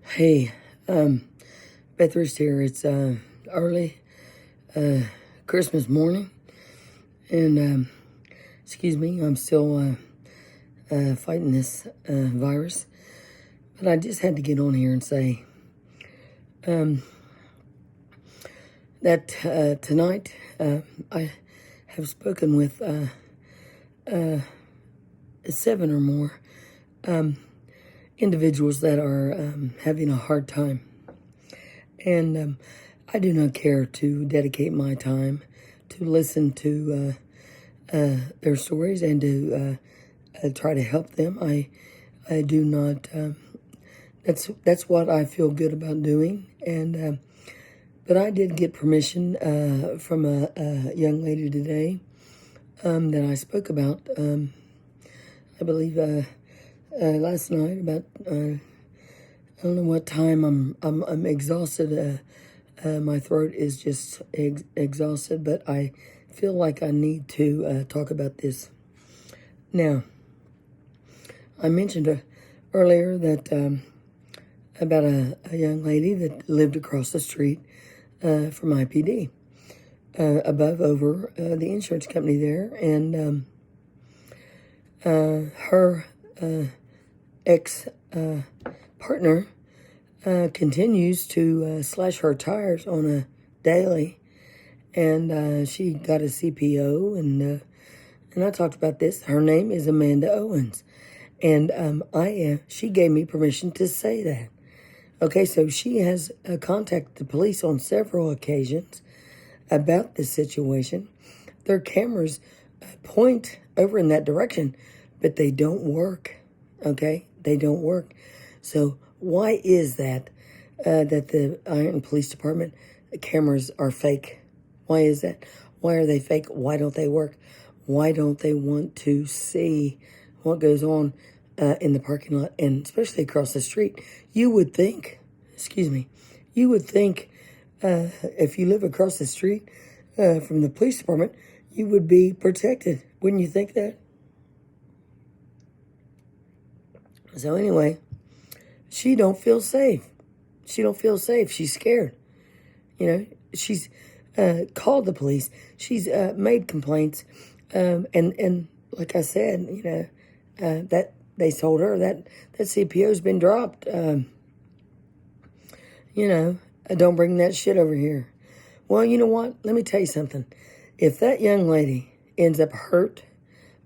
Hey, Bethurst here. It's early Christmas morning, and excuse me, I'm still fighting this virus. But I just had to get on here and say that tonight I have spoken with 7 or more individuals that are having a hard time. And I do not care to dedicate my time to listen to their stories and to try to help them. I do not. That's what I feel good about doing. And but I did get permission from a young lady today that I spoke about. I believe last night about. I don't know what time. I'm exhausted. My throat is just exhausted, but I feel like I need to talk about this. Now, I mentioned earlier that about a young lady that lived across the street from IPD, over the insurance company there, and her ex partner continues to slash her tires on a daily, and she got a CPO, and I talked about this. Her name is Amanda Owens, and she gave me permission to say that. Okay, so she has contacted the police on several occasions about this situation. Their cameras point over in that direction, but they don't work. Okay, they don't work. So why is that that the Ironton Police Department cameras are fake? Why is that? Why are they fake? Why don't they work? Why don't they want to see what goes on in the parking lot, and especially across the street? You would think, you would think if you live across the street from the police department, you would be protected. Wouldn't you think that? So anyway, she don't feel safe. She don't feel safe. She's scared. You know, she's called the police. She's made complaints. And like I said, that they told her that CPO's been dropped. Don't bring that shit over here. Well, you know what? Let me tell you something. If that young lady ends up hurt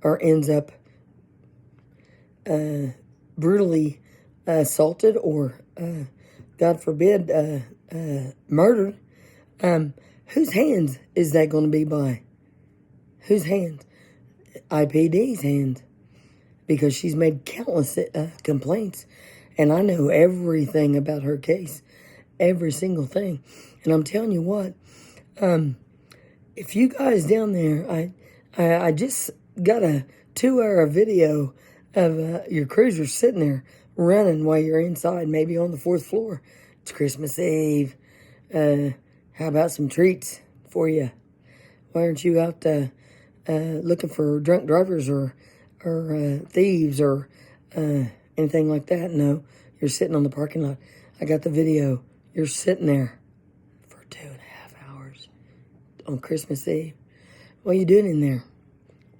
or ends up brutally assaulted or, God forbid, murdered, whose hands is that going to be by? Whose hands? IPD's hands. Because she's made countless complaints. And I know everything about her case. Every single thing. And I'm telling you what, if you guys down there, I just got a 2-hour video of your cruiser sitting there running while you're inside, maybe on the 4th floor. It's Christmas Eve. How about some treats for you? Why aren't you out looking for drunk drivers or thieves or anything like that? No, you're sitting on the parking lot. I got the video. You're sitting there for 2.5 hours on Christmas Eve. What are you doing in there?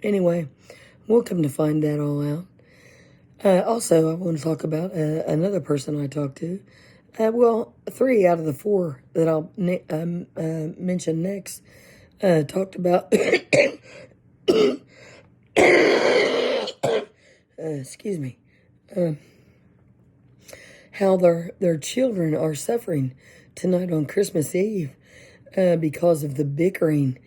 Anyway, we'll come to find that all out. Also, I want to talk about another person I talked to. 3 out of the 4 that I'll mention next talked about, excuse me, how their children are suffering tonight on Christmas Eve because of the bickering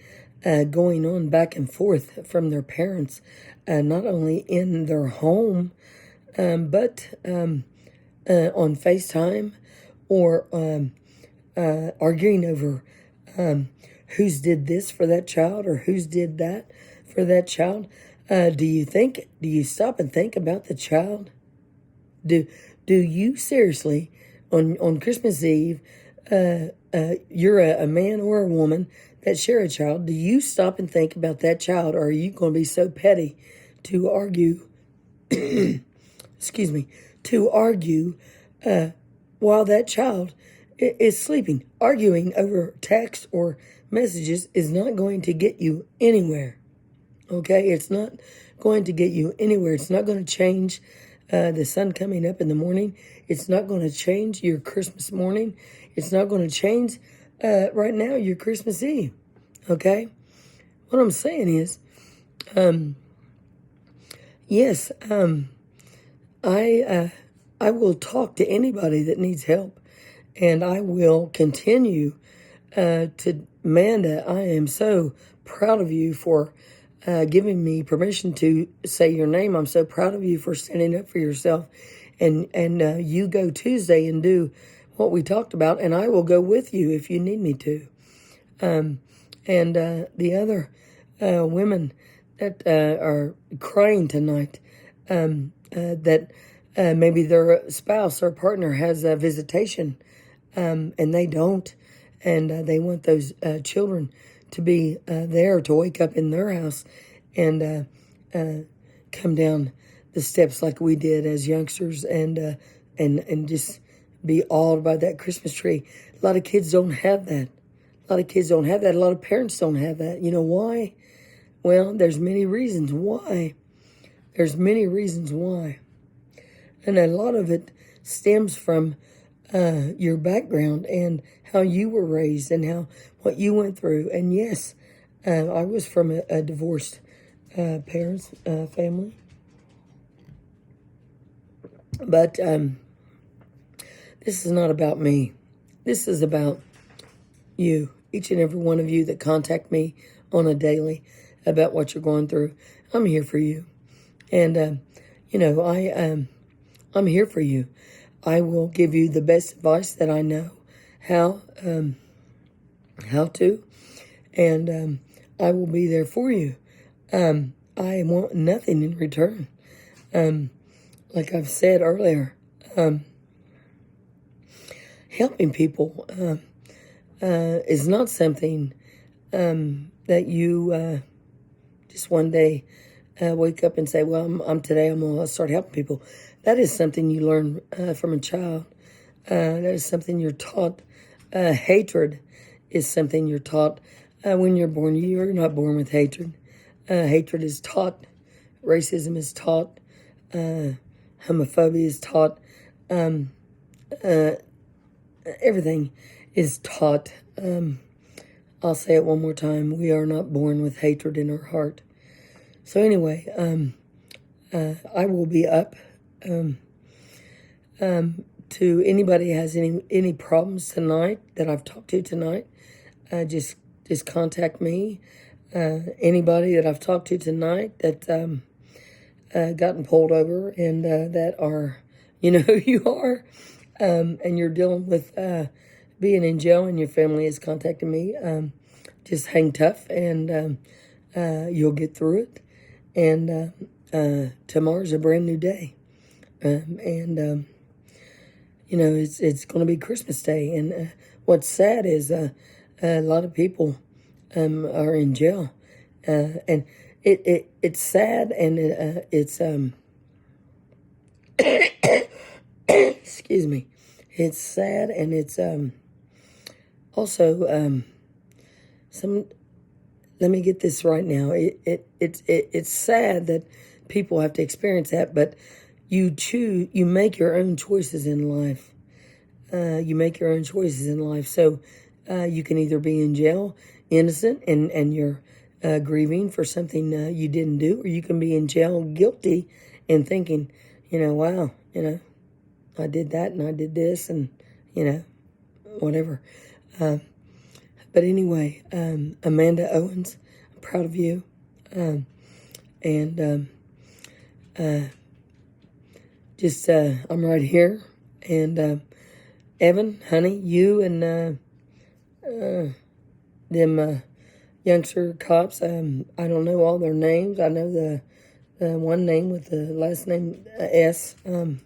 going on back and forth from their parents, not only in their home, but on FaceTime or arguing over who's did this for that child or who's did that for that child. Do you stop and think about the child? Do you seriously, on Christmas Eve, you're a man or a woman that share a child, do you stop and think about that child, or are you going to be so petty to argue, excuse me, to argue while that child is sleeping. Arguing over text or messages is not going to get you anywhere. Okay? It's not going to get you anywhere. It's not going to change the sun coming up in the morning. It's not going to change your Christmas morning. It's not going to change right now your Christmas Eve. Okay? What I'm saying is, yes, I will talk to anybody that needs help, and I will continue to Amanda. I am so proud of you for giving me permission to say your name. I'm so proud of you for standing up for yourself, and you go Tuesday and do what we talked about, and I will go with you if you need me to. And the other women that are crying tonight, that maybe their spouse or partner has a visitation, and they don't, and they want those children to be there to wake up in their house and come down the steps like we did as youngsters, and just be awed by that Christmas tree. A lot of kids don't have that. A lot of kids don't have that. A lot of parents don't have that. You know why? Well, there's many reasons why. There's many reasons why. And a lot of it stems from your background and how you were raised and what you went through. And yes, I was from a divorced parents family. But this is not about me. This is about you, each and every one of you that contact me on a daily about what you're going through. I'm here for you. And, I'm here for you. I will give you the best advice that I know how to, and I will be there for you. I want nothing in return. Like I've said earlier, helping people is not something that you just one day wake up and say, well, I'm today I'm going to start helping people. That is something you learn from a child. That is something you're taught. Hatred is something you're taught when you're born. You're not born with hatred. Hatred is taught. Racism is taught. Homophobia is taught. Everything is taught. I'll say it one more time. We are not born with hatred in our heart. So anyway, I will be up. To anybody has any problems tonight that I've talked to tonight, just contact me. Anybody that I've talked to tonight that gotten pulled over and that are, you know who you are, and you're dealing with being in jail and your family is contacting me, just hang tough and you'll get through it. And tomorrow's a brand new day. It's going to be Christmas Day. And what's sad is a lot of people are in jail. And it's sad, and it's excuse me. It's sad, and it's also let me get this right now. It's sad that people have to experience that, but you make your own choices in life. You make your own choices in life. So you can either be in jail, innocent, and you're grieving for something you didn't do, or you can be in jail guilty and thinking, wow, I did that and I did this and, whatever. But anyway, Amanda Owens, I'm proud of you. I'm right here. And Evan, honey, you and them youngster cops, I don't know all their names. I know the one name with the last name S. I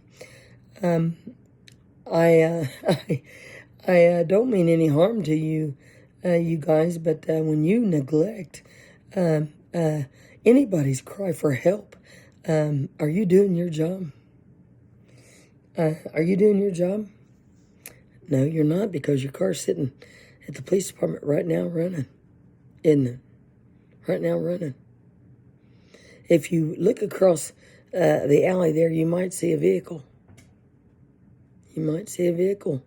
don't mean any harm to you, you guys, but when you neglect anybody's cry for help, are you doing your job? Are you doing your job? No, you're not, because your car's sitting at the police department right now running. Isn't it? Right now running. If you look across the alley there, you might see a vehicle. You might see a vehicle.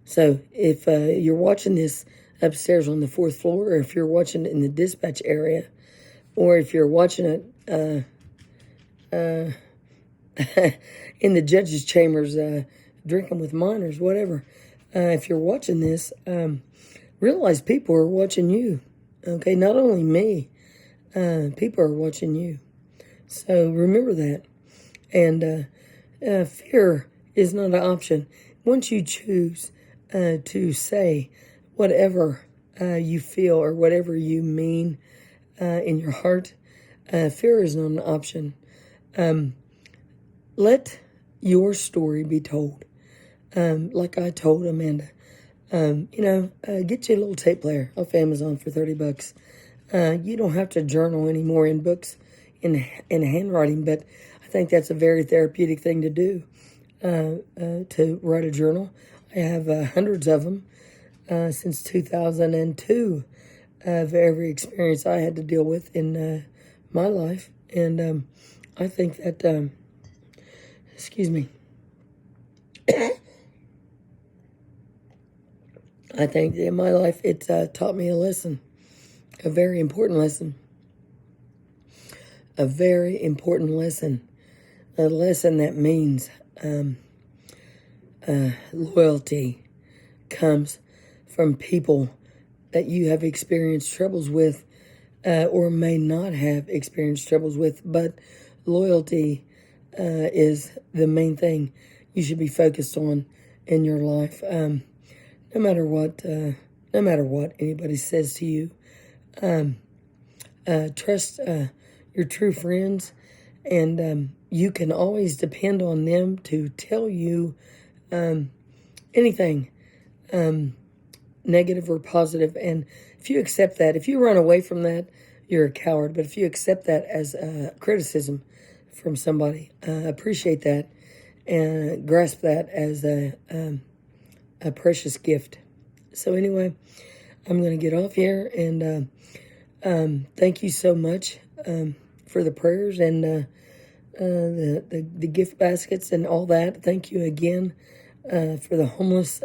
So if you're watching this upstairs on the 4th floor, or if you're watching it in the dispatch area, or if you're watching it in the judge's chambers, drinking with minors, whatever, if you're watching this, realize people are watching you. Okay, not only me, people are watching you. So remember that. And fear is not an option. Once you choose to say whatever you feel or whatever you mean in your heart, fear is not an option. Let your story be told. Like I told Amanda, get you a little tape player off Amazon for $30. You don't have to journal anymore in books in handwriting, but I think that's a very therapeutic thing to do, to write a journal. I have hundreds of them since 2002 of every experience I had to deal with in my life. And I think that, excuse me, I think in my life it taught me a lesson, a very important lesson, a very important lesson, a lesson that means loyalty comes from people that you have experienced troubles with or may not have experienced troubles with, but loyalty is the main thing you should be focused on in your life. No matter what anybody says to you, trust your true friends, and you can always depend on them to tell you anything, negative or positive. And if you accept that, if you run away from that, you're a coward. But if you accept that as criticism from somebody, appreciate that and grasp that as a precious gift. So anyway, I'm going to get off here, and thank you so much for the prayers and the gift baskets and all that. Thank you again for the homeless.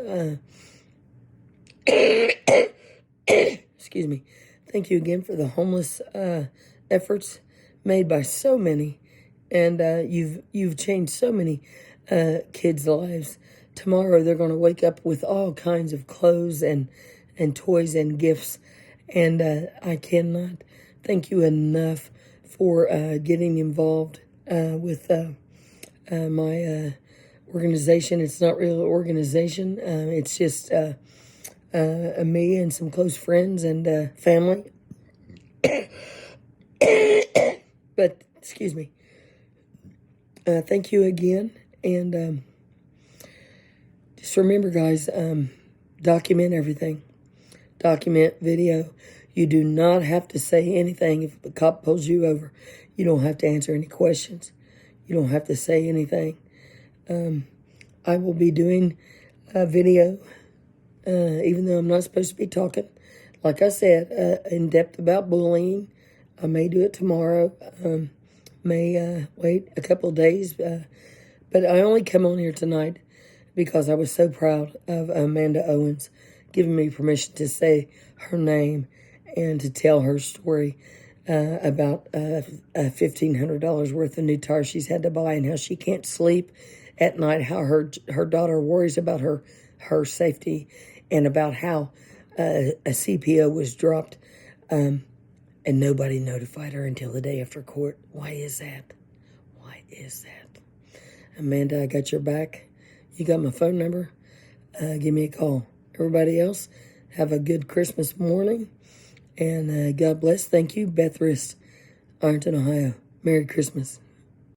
Excuse me. Thank you again for the homeless efforts made by so many, and you've changed so many kids' lives. Tomorrow they're going to wake up with all kinds of clothes and toys and gifts, and I cannot thank you enough for getting involved with my organization. It's not really an organization. It's just me and some close friends and family. But, excuse me. Thank you again. And just remember, guys, document everything. Document video. You do not have to say anything if the cop pulls you over. You don't have to answer any questions. You don't have to say anything. I will be doing a video, even though I'm not supposed to be talking. Like I said, in depth about bullying. I may do it tomorrow. May wait a couple of days. But I only come on here tonight because I was so proud of Amanda Owens giving me permission to say her name and to tell her story about $1,500 worth of new tires she's had to buy, and how she can't sleep at night, how her daughter worries about her safety, and about how a CPO was dropped and nobody notified her until the day after court. Why is that? Why is that? Amanda, I got your back. You got my phone number. Give me a call. Everybody else, have a good Christmas morning. And God bless. Thank you. Beth Rist, Ironton, Ohio. Merry Christmas.